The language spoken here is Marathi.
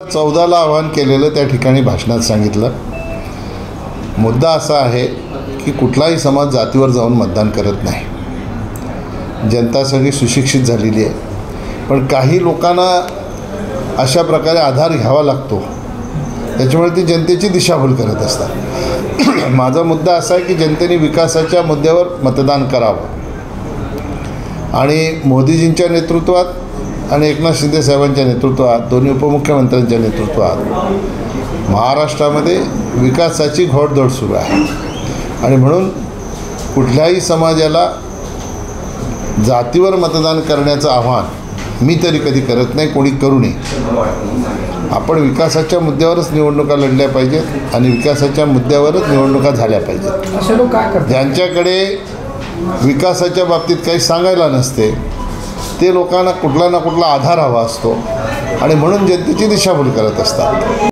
14ला आवाहन केलेलं त्या ठिकाणी भाषणात सांगितलं। मुद्दा असा आहे की कुठलाही समाज जातीवर जाऊन मतदान करत नाही। जनता सगळी सुशिक्षित झालेली आहे, पण काही लोकांना अशा प्रकारे आधार घ्यावा लागतो, त्याच्यामुळे ती जनतेची दिशाभूल करत असतात। माझा मुद्दा असा आहे की जनतेने विकासाच्या मुद्द्यावर मतदान करावं आणि मोदीजींच्या नेतृत्वात आणि एकनाथ शिंदे साहेबांच्या नेतृत्वात, दोन्ही उपमुख्यमंत्र्यांच्या नेतृत्वात महाराष्ट्रामध्ये विकासाची घोडदौड सुरू आहे। आणि म्हणून कुठल्याही समाजाला जातीवर मतदान करण्याचं आव्हान मी तरी कधी करत नाही, कोणी करू नये। आपण विकासाच्या मुद्द्यावरच निवडणुका लढल्या पाहिजेत आणि विकासाच्या मुद्द्यावरच निवडणुका झाल्या पाहिजेत। असे लोक काय करतात ज्यांच्याकडे विकासाच्या बाबतीत काही सांगायला नसते, ते लोकांना कुठला ना कुठला आधार हवा असतो आणि म्हणून जनतेची दिशाभूल करत असतात।